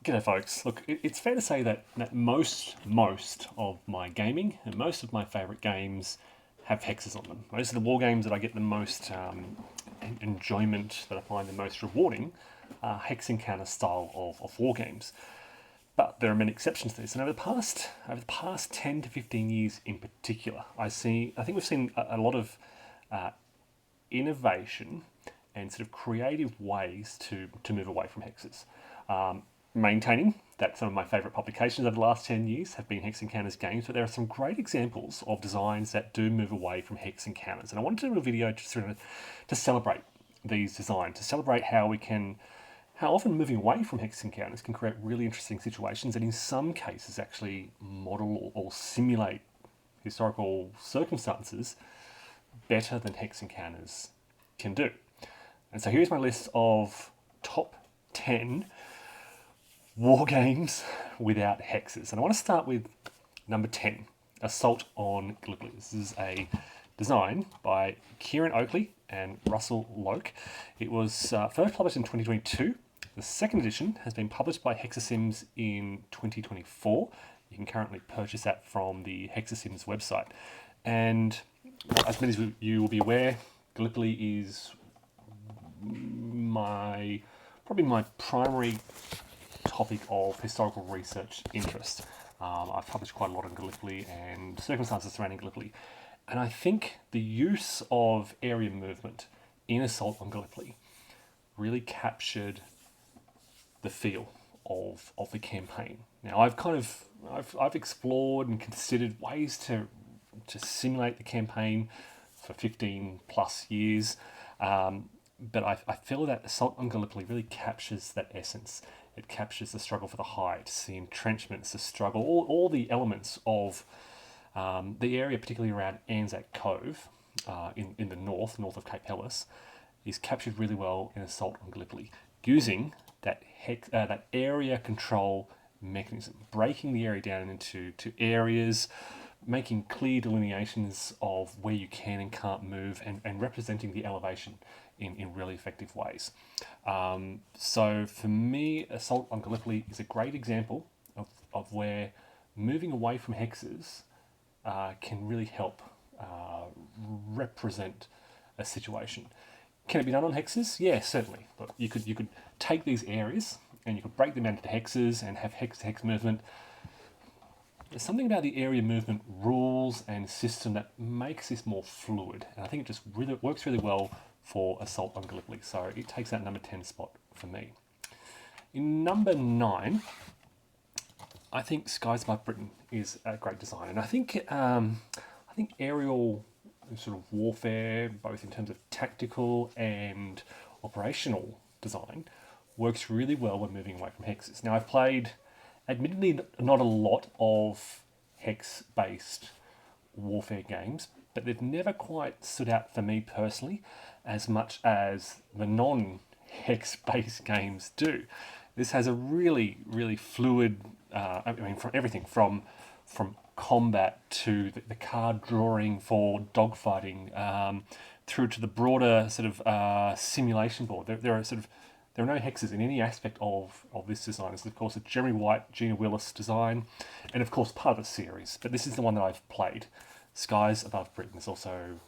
G'day folks. Look, it's fair to say that most of my gaming and most of my favourite games have hexes on them. Most of the war games that I get the most enjoyment, that I find the most rewarding, are hex encounter style of war games. But there are many exceptions to this, and over the past 10 to 15 years in particular, I think we've seen a lot of innovation and sort of creative ways to move away from hexes. Maintaining that some of my favourite publications over the last 10 years have been Hex Encounters games, but there are some great examples of designs that do move away from Hex Encounters. And I wanted to do a video to celebrate these designs, to celebrate how often moving away from Hex Encounters can create really interesting situations, and in some cases actually model or simulate historical circumstances better than Hex Encounters can do. And so here's my list of top 10 war games without hexes. And I want to start with number 10, Assault on Gallipoli. This is a design by Kieran Oakley and Russell Loke. It was first published in 2022. The second edition has been published by Hexasims in 2024. You can currently purchase that from the Hexasims website. And as many of you will be aware, Gallipoli is probably my primary topic of historical research interest. I've published quite a lot on Gallipoli and circumstances surrounding Gallipoli, and I think the use of area movement in Assault on Gallipoli really captured the feel of the campaign. Now I've explored and considered ways to simulate the campaign for 15 plus years, but I feel that Assault on Gallipoli really captures that essence. It captures the struggle for the heights, the entrenchments, the struggle, all the elements of the area, particularly around Anzac Cove in the north of Cape Helles, is captured really well in Assault on Gallipoli, using that area control mechanism, breaking the area down into areas, making clear delineations of where you can and can't move, and representing the elevation in really effective ways. So for me, Assault on Gallipoli is a great example of where moving away from hexes can really help represent a situation. Can it be done on hexes? Yeah, certainly. But you could take these areas and you could break them down into hexes and have hex-to-hex movement. There's something about the area movement rules and system that makes this more fluid, and I think it just really works really well for Assault on Gallipoli. So it takes that number 10 spot for me. In number 9, I think Skies Above Britain is a great design, and I think aerial sort of warfare, both in terms of tactical and operational design, works really well when moving away from hexes. Now I've played, admittedly, not a lot of hex-based warfare games, but they've never quite stood out for me personally as much as the non-hex-based games do. This has a really, really fluid, from everything from combat to the card drawing for dogfighting, through to the broader sort of simulation board. There are no hexes in any aspect of this design. It's of course a Jeremy White, Gina Willis design, and of course part of the series. But this is the one that I've played. Skies Above Britain. There's also,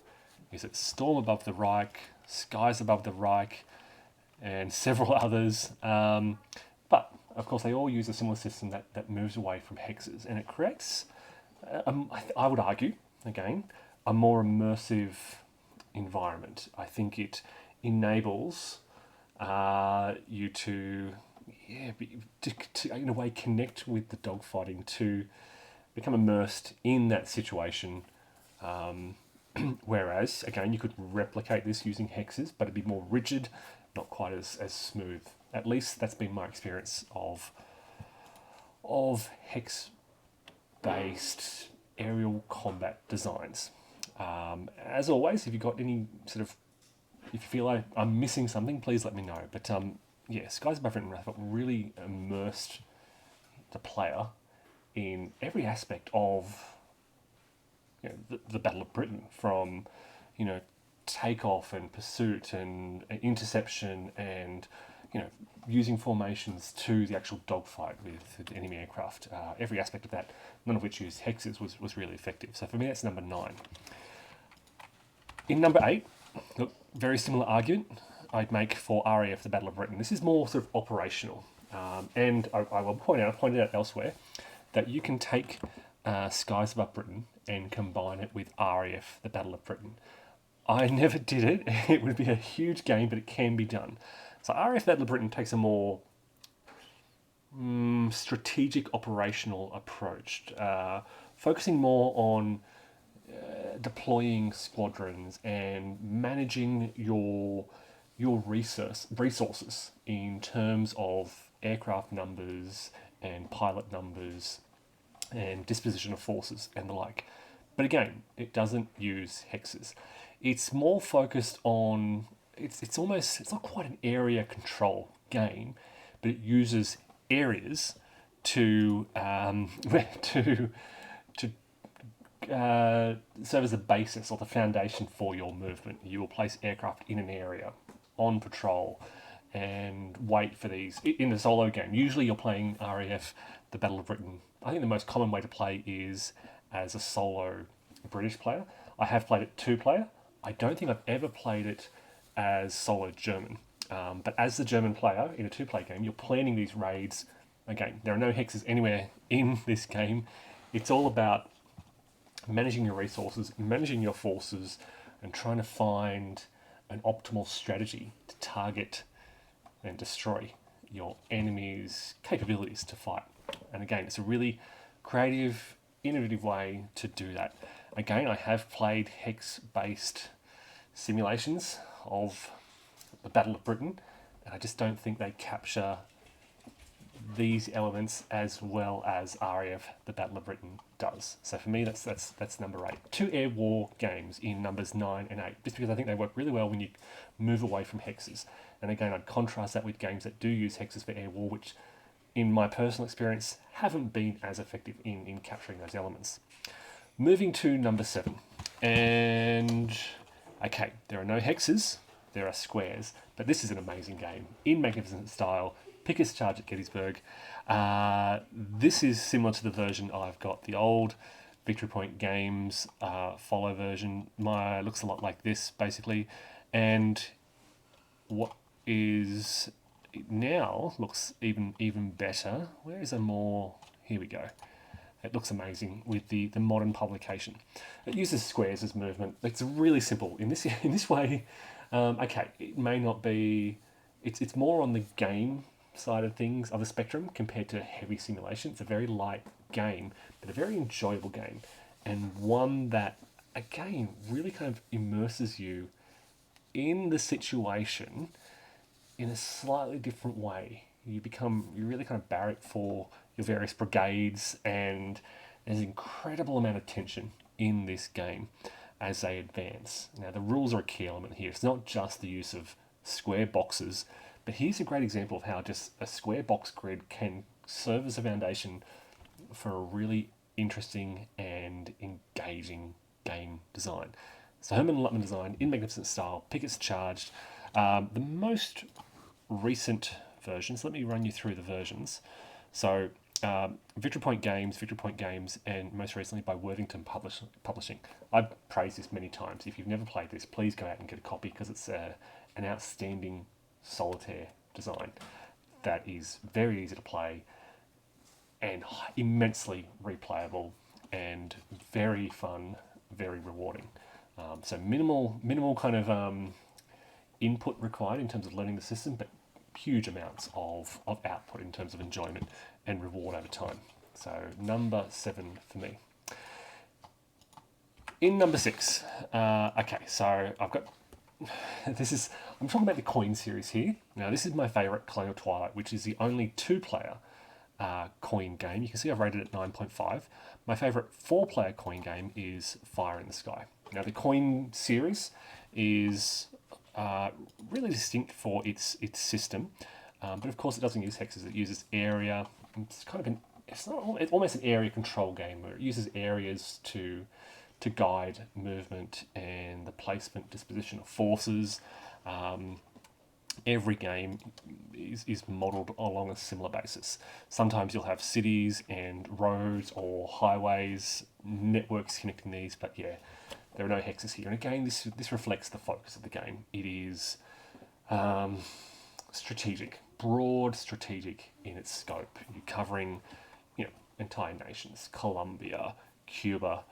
is it Storm Above the Reich, Skies Above the Reich, and several others. But of course they all use a similar system that moves away from hexes, and it creates, I would argue, again, a more immersive environment. I think it enables you to in a way connect with the dogfighting, to become immersed in that situation. Whereas, again, you could replicate this using hexes, but it'd be more rigid, not quite as smooth. At least that's been my experience of hex-based aerial combat designs. As always, if you've got any if you feel like I'm missing something, please let me know. But Skies Above Britain, I felt really immersed the player in every aspect of the Battle of Britain, from takeoff and pursuit and interception and using formations to the actual dogfight with enemy aircraft. Every aspect of that, none of which used hexes, was really effective. So for me, that's number 9. In number 8, look, very similar argument I'd make for RAF, the Battle of Britain. This is more sort of operational. And I will point out, I pointed out elsewhere, that you can take Skies Above Britain and combine it with RAF, the Battle of Britain. I never did it. It would be a huge game, but it can be done. So RAF Battle of Britain takes a more strategic operational approach, focusing more on deploying squadrons and managing your resources in terms of aircraft numbers and pilot numbers and disposition of forces and the like. But again, it doesn't use hexes. It's more focused on it's not quite an area control game, but it uses areas to serve as the basis or the foundation for your movement. You will place aircraft in an area on patrol and wait for these in the solo game. Usually you're playing RAF, the Battle of Britain. I think the most common way to play is as a solo British player. I have played it 2-player. I don't think I've ever played it as solo German. But as the German player in a 2-player game, you're planning these raids. Again, there are no hexes anywhere in this game. It's all about managing your resources, managing your forces, and trying to find an optimal strategy to target and destroy your enemy's capabilities to fight. And again, it's a really creative, innovative way to do that. Again, I have played hex-based simulations of the Battle of Britain, and I just don't think they capture these elements as well as RAF, the Battle of Britain, does. So for me, that's number 8. 2 air war games in numbers 9 and 8, just because I think they work really well when you move away from hexes. And again, I'd contrast that with games that do use hexes for air war, which in my personal experience haven't been as effective in capturing those elements. Moving to number 7. And okay, there are no hexes, there are squares, but this is an amazing game in magnificent style. Pickett's Charge at Gettysburg. This is similar to the version I've got. The old Victory Point Games follow version. Looks a lot like this, basically. And what is now looks even better. Where is a more... Here we go. It looks amazing with the modern publication. It uses squares as movement. It's really simple. In this way, okay, it may not be... It's more on the game side of things, of the spectrum, compared to heavy simulation. It's a very light game, but a very enjoyable game, and one that, again, really kind of immerses you in the situation in a slightly different way. You really kind of barrack for your various brigades, and there's an incredible amount of tension in this game as they advance. Now, the rules are a key element here. It's not just the use of square boxes, but here's a great example of how just a square box grid can serve as a foundation for a really interesting and engaging game design. So Herman Luttman design in magnificent style. Pickett's Charged. The most recent versions, let me run you through the versions. So Victory Point Games, and most recently by Worthington Publishing. I've praised this many times. If you've never played this, please go out and get a copy, because it's an outstanding solitaire design that is very easy to play and immensely replayable and very fun, very rewarding. So minimal kind of input required in terms of learning the system, but huge amounts of output in terms of enjoyment and reward over time. So number 7 for me. In number 6, okay, so I've got I'm talking about the Coin series here. Now, this is my favourite, Colonial Twilight, which is the only 2-player coin game. You can see I've rated it 9.5. My favourite 4-player coin game is Fire in the Sky. Now, the Coin series is really distinct for its system, but of course it doesn't use hexes. It uses area. It's almost an area control game where it uses areas to guide movement and the placement, disposition of forces. every game is modelled along a similar basis. Sometimes you'll have cities and roads or highways, networks connecting these, but yeah, there are no hexes here. And again, this reflects the focus of the game. It is strategic, broad strategic in its scope. You're covering, entire nations: Colombia, Cuba,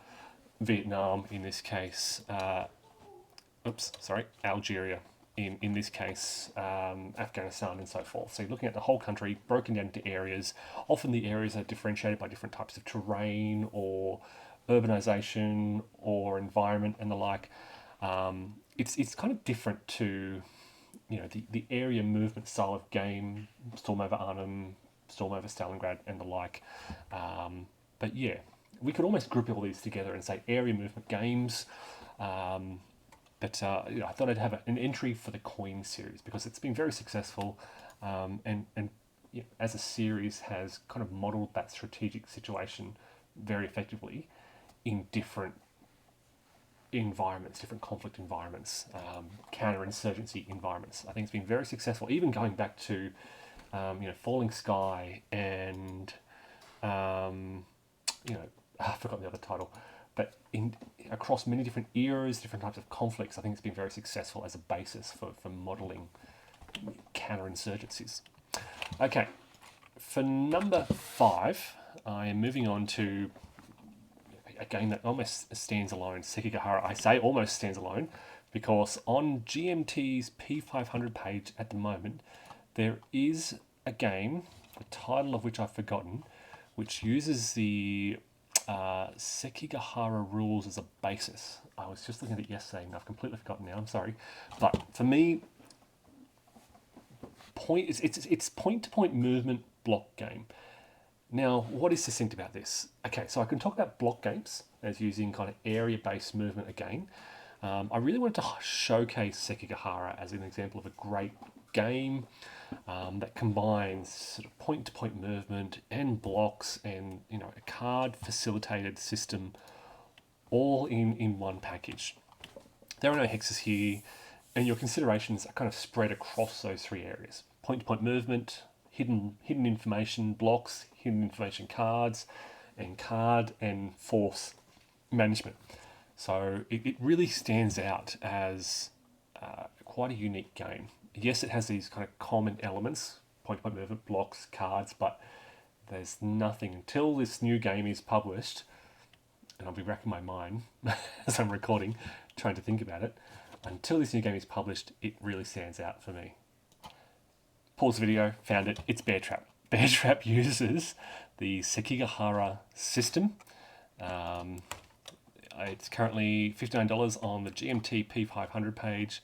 Vietnam in this case. Algeria in this case, Afghanistan and so forth. So you're looking at the whole country broken down into areas. Often the areas are differentiated by different types of terrain or urbanization or environment and the like. It's kind of different to the area movement style of game, Storm over Arnhem, Storm over Stalingrad and the like. But yeah, we could almost group all these together and say area movement games. But I thought I'd have an entry for the Coin series because it's been very successful, and as a series has kind of modelled that strategic situation very effectively in different environments, different conflict environments, counterinsurgency environments. I think it's been very successful, even going back to Falling Sky and I've forgotten the other title, but across many different eras, different types of conflicts, I think it's been very successful as a basis for modelling counterinsurgencies. Okay, for number 5, I am moving on to a game that almost stands alone, Sekigahara. I say almost stands alone because on GMT's P500 page at the moment, there is a game, the title of which I've forgotten, which uses the Sekigahara rules as a basis. I was just looking at it yesterday and I've completely forgotten now, I'm sorry. But for me, it's point-to-point movement block game. Now, what is succinct about this? Okay, so I can talk about block games as using kind of area-based movement again. I really wanted to showcase Sekigahara as an example of a great game that combines sort of point-to-point movement and blocks and a card-facilitated system all in one package. There are no hexes here, and your considerations are kind of spread across those 3 areas: point-to-point movement, hidden information blocks, hidden information cards, and card and force management. So it really stands out as quite a unique game. Yes, it has these kind of common elements, point-to-point movement, blocks, cards, but there's nothing until this new game is published, and I'll be racking my mind as I'm recording, trying to think about it. Until this new game is published, it really stands out for me. Pause the video, found it, it's Bear Trap. Bear Trap uses the Sekigahara system. It's currently $59 on the GMT P500 page.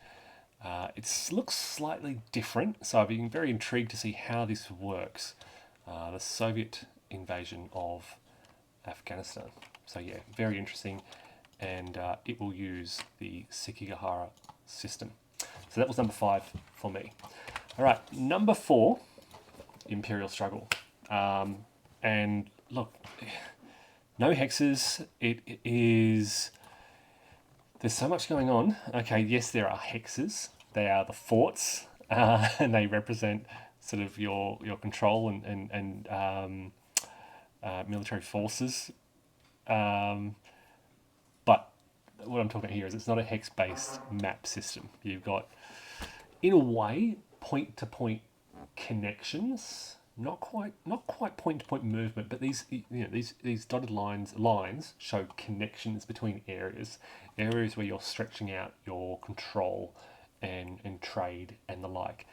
It looks slightly different, so I've been very intrigued to see how this works. The Soviet invasion of Afghanistan. So yeah, very interesting, and it will use the Sekigahara system. So that was number 5 for me. All right, number 4, Imperial Struggle. And look, no hexes. It is... There's so much going on. Okay, yes, there are hexes. They are the forts, and they represent sort of your control and military forces. But what I'm talking about here is it's not a hex-based map system. You've got, in a way, point-to-point connections. Not quite point-to-point movement, but these dotted lines show connections between areas where you're stretching out your control and trade and the like.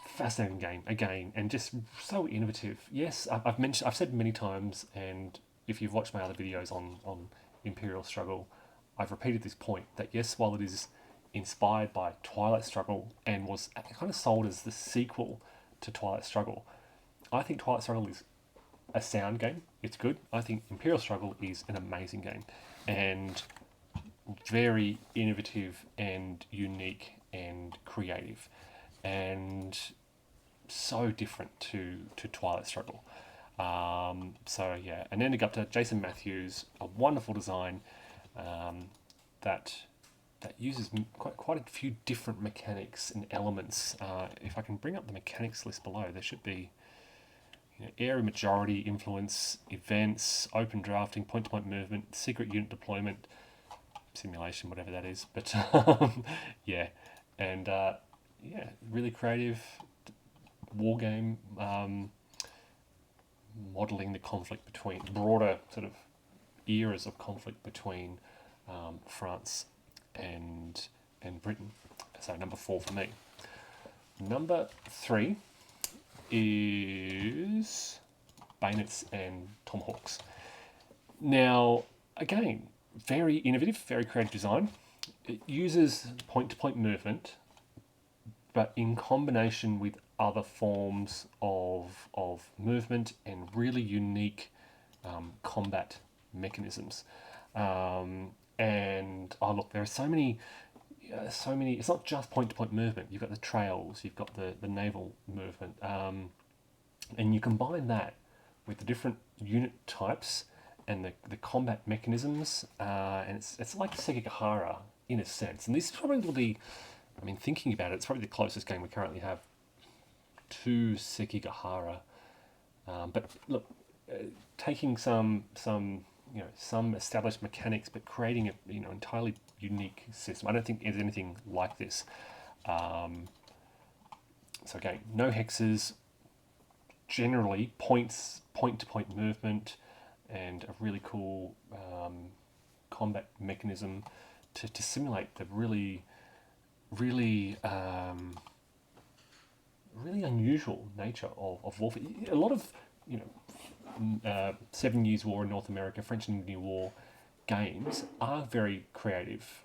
Fascinating game again, and just so innovative. Yes, I've said many times, and if you've watched my other videos on Imperial Struggle, I've repeated this point that yes, while it is inspired by Twilight Struggle and was kind of sold as the sequel to Twilight Struggle, I think Twilight Struggle is a sound game. It's good. I think Imperial Struggle is an amazing game and very innovative and unique and creative and so different to Twilight Struggle. So yeah, and ending up to Jason Matthews, a wonderful design that that uses quite a few different mechanics and elements. If I can bring up the mechanics list below, there should be area majority, influence, events, open drafting, point-to-point movement, secret unit deployment, simulation, whatever that is. But yeah, and really creative war game, modelling the conflict between broader sort of eras of conflict between France and Britain. So number 4 for me. Number 3 is Bayonets and Tomahawks. Now, again, very innovative, very creative design. It uses point-to-point movement, but in combination with other forms of movement and really unique combat mechanisms. And look, there are so many. It's not just point-to-point movement. You've got the trails, you've got the naval movement, and you combine that with the different unit types and the combat mechanisms, and it's like Sekigahara in a sense. And this is probably, I mean, thinking about it, it's probably the closest game we currently have to Sekigahara. But look, taking some established mechanics, but creating a entirely unique system. I don't think there's anything like this. So again, no hexes, generally point-to-point movement, and a really cool combat mechanism to simulate the really unusual nature of warfare. A lot of 7 Years' War in North America, French and Indian War games are very creative.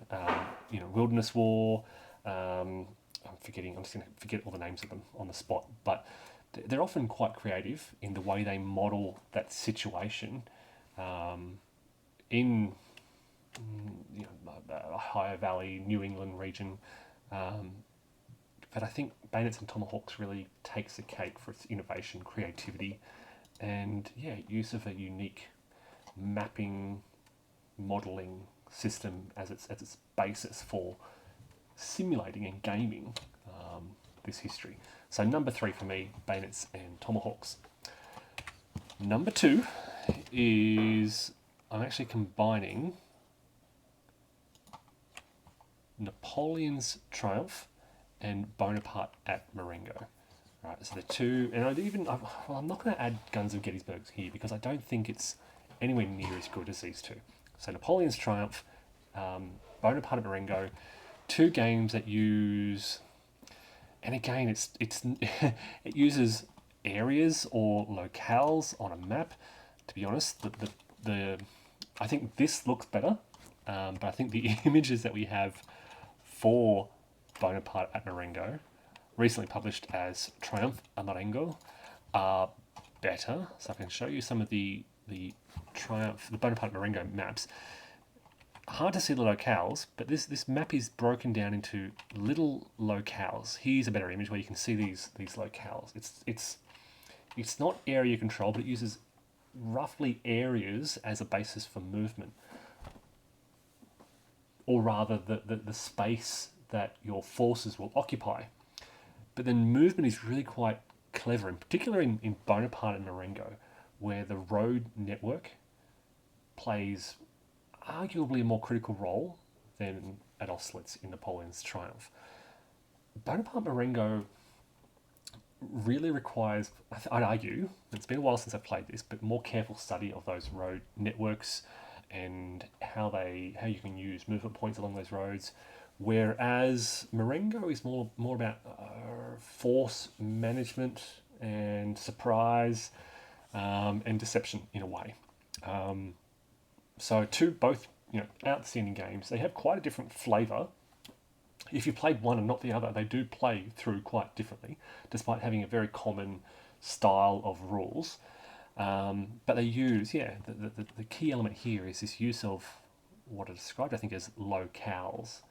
Wilderness War. I'm just going to forget all the names of them on the spot, but they're often quite creative in the way they model that situation in Ohio Valley, New England region. But I think Bayonets and Tomahawks really takes the cake for its innovation, creativity, and use of a unique mapping, modelling system as its basis for simulating and gaming this history. So number 3 for me, Bayonets and Tomahawks. Number 2 is I'm actually combining Napoleon's Triumph and Bonaparte at Marengo. Right, so the two, and I'm not going to add Guns of Gettysburg here because I don't think it's anywhere near as good as these two. So Napoleon's Triumph, Bonaparte at Marengo, 2 games that use, and again, it uses areas or locales on a map. To be honest, I think this looks better, but I think the images that we have for Bonaparte at Marengo, recently published as Triumph a Marengo, are better. So I can show you some of the Bonaparte Marengo maps. Hard to see the locales, but this map is broken down into little locales. Here's a better image where you can see these locales. It's not area control, but it uses roughly areas as a basis for movement, or rather the space that your forces will occupy. But then movement is really quite clever, in particular in Bonaparte and Marengo, where the road network plays arguably a more critical role than at Austerlitz in Napoleon's Triumph. Bonaparte Marengo really requires, I'd argue, it's been a while since I've played this, but more careful study of those road networks and how you can use movement points along those roads. Whereas Marengo is more about force management and surprise and deception in a way. So both outstanding games. They have quite a different flavour. If you played one and not the other, they do play through quite differently, despite having a very common style of rules. But they use, the key element here is this use of what I described, I think, as locales,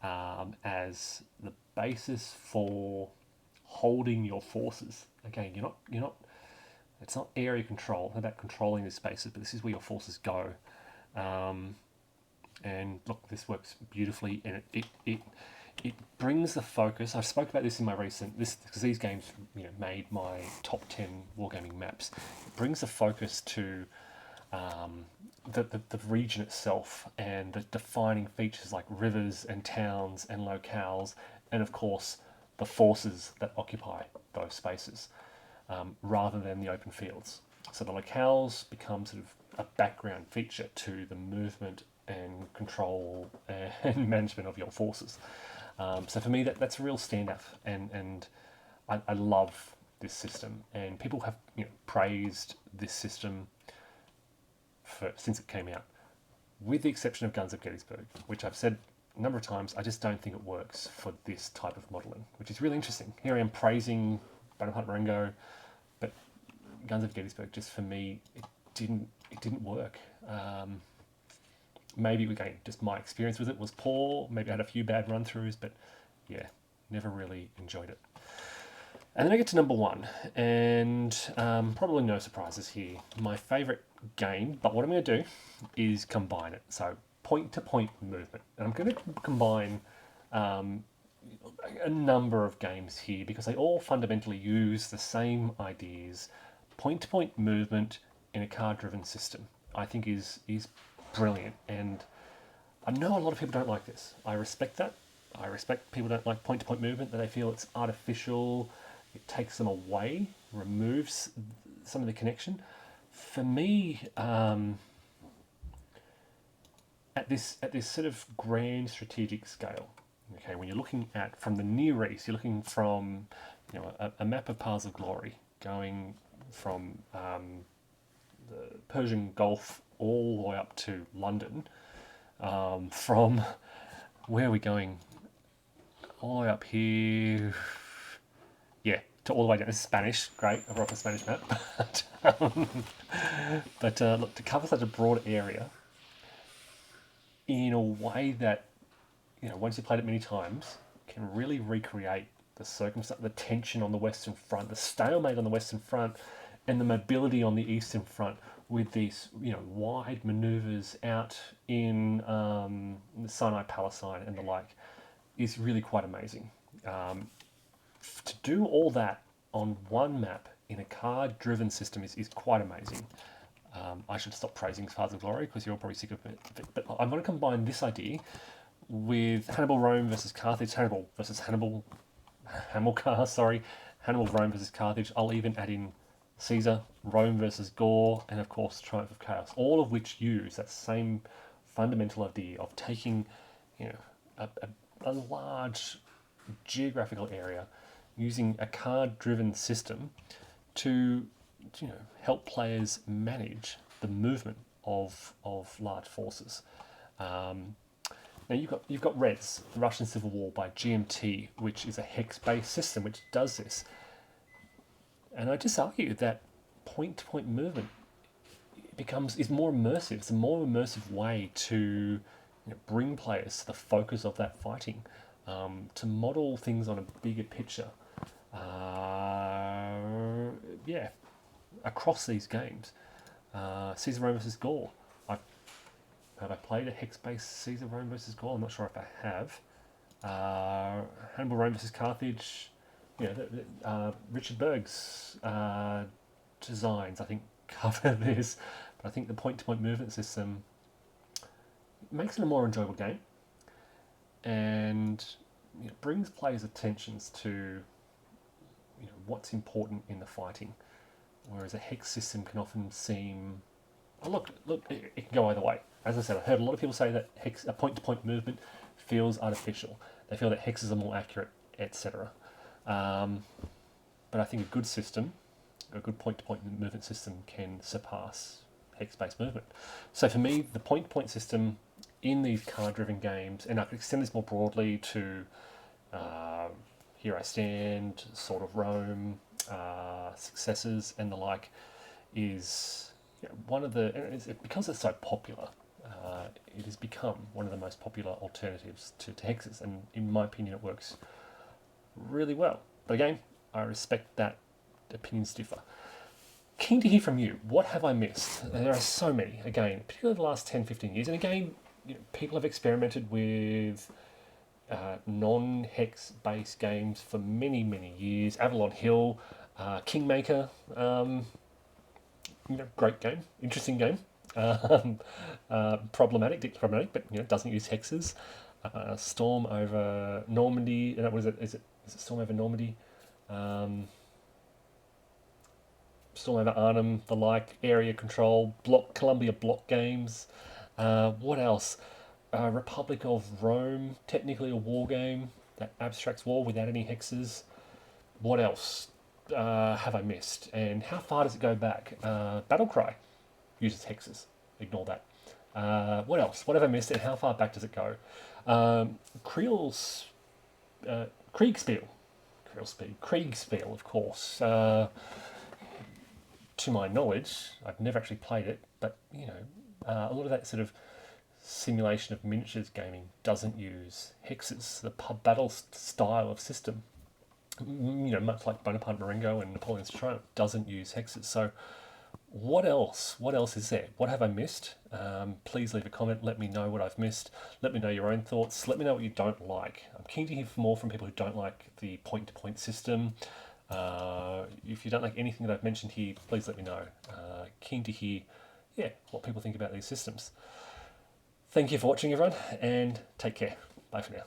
as the basis for holding your forces. Again, you're not. It's not area control. It's about controlling the spaces, but this is where your forces go. And look, this works beautifully, and it brings the focus. I spoke about this in my recent because these games made my top 10 wargaming maps. It brings the focus to the region itself and the defining features like rivers and towns and locales, and of course the forces that occupy those spaces, rather than the open fields. So the locales become sort of a background feature to the movement and control and management of your forces. So for me, that's a real standout, and I love this system. And people have praised this system since it came out, with the exception of Guns of Gettysburg, which I've said a number of times. I just don't think it works for this type of modelling, which is really interesting. Here I am praising Bonaparte Marengo, but Guns of Gettysburg, just for me, it didn't work. Maybe again, just my experience with it was poor. Maybe I had a few bad run-throughs, but yeah, never really enjoyed it. And then I get to number one, and probably no surprises here. My favourite game, but what I'm going to do is combine it. So point-to-point movement, and I'm going to combine a number of games here because they all fundamentally use the same ideas. Point-to-point movement in a card-driven system, I think, is brilliant, and I know a lot of people don't like this. I respect that. I respect people don't like point-to-point movement, that they feel it's artificial, it takes them away, removes some of the connection. For me, at this sort of grand strategic scale, okay, when you're looking at from the Near East, you're looking from a map of Paths of Glory going from the Persian Gulf all the way up to London. From where are we going? All the way up here. Yeah, to all the way down. This is Spanish. Great. I brought up a Spanish map. But look, to cover such a broad area in a way that, once you've played it many times, can really recreate the circumstance, the tension on the Western Front, the stalemate on the Western Front, and the mobility on the Eastern Front, with these wide manoeuvres out in the Sinai Palestine and the like, is really quite amazing. To do all that on one map in a card-driven system is quite amazing. I should stop praising Paths of Glory because you're all probably sick of it. But I'm going to combine this idea with Hannibal Rome versus Carthage, Hannibal versus Hamilcar, sorry, Hannibal Rome versus Carthage. I'll even add in Caesar, Rome versus Gaul, and of course Triumph of Chaos, all of which use that same fundamental idea of taking a large geographical area, using a card-driven system to help players manage the movement of large forces. Now you've got Reds, the Russian Civil War by GMT, which is a hex-based system which does this. And I just argue that point-to-point movement is more immersive. It's a more immersive way to bring players to the focus of that fighting, to model things on a bigger picture. Across these games. Caesar Rome versus Gaul. Have I played a hex-based Caesar Rome versus Gaul? I'm not sure if I have. Hannibal Rome versus Carthage. Richard Berg's designs, I think, cover this. But I think the point-to-point movement system makes it a more enjoyable game, and brings players' attentions to what's important in the fighting, whereas a hex system can often seem, look, it can go either way. As I said, I've heard a lot of people say that a point-to-point movement feels artificial. They feel that hexes are more accurate, etc. But I think a good point-to-point movement system can surpass hex-based movement. So for me, the point-to-point system in these card-driven games, and I could extend this more broadly to Here I Stand, Sword of Rome, Successors, and the like, is one of the, because it's so popular, it has become one of the most popular alternatives to hexes, and in my opinion it works really well. But again, I respect that opinions differ. Keen to hear from you. What have I missed? There are so many, again, particularly the last 10, 15 years. And again, people have experimented with non-hex based games for many, many years. Avalon Hill, Kingmaker, great game, interesting game. Problematic, deeply problematic, but doesn't use hexes. Storm over Normandy. What is it? Is it Storm over Normandy? Storm over Arnhem, the like, area control, Columbia block games. What else? Republic of Rome, technically a war game that abstracts war without any hexes. What else have I missed? And how far does it go back? Battlecry uses hexes. Ignore that. What else? What have I missed? And how far back does it go? Kriegspiel. Kriegspiel, of course. To my knowledge, I've never actually played it, but a lot of that sort of simulation of miniatures gaming doesn't use hexes. The pub battle style of system, much like Bonaparte Marengo and Napoleon's Triumph, doesn't use hexes. So what else? What else is there? What have I missed? Please leave a comment. Let me know what I've missed. Let me know your own thoughts. Let me know what you don't like. I'm keen to hear more from people who don't like the point-to-point system. If you don't like anything that I've mentioned here, please let me know. Keen to hear, what people think about these systems. Thank you for watching, everyone, and take care. Bye for now.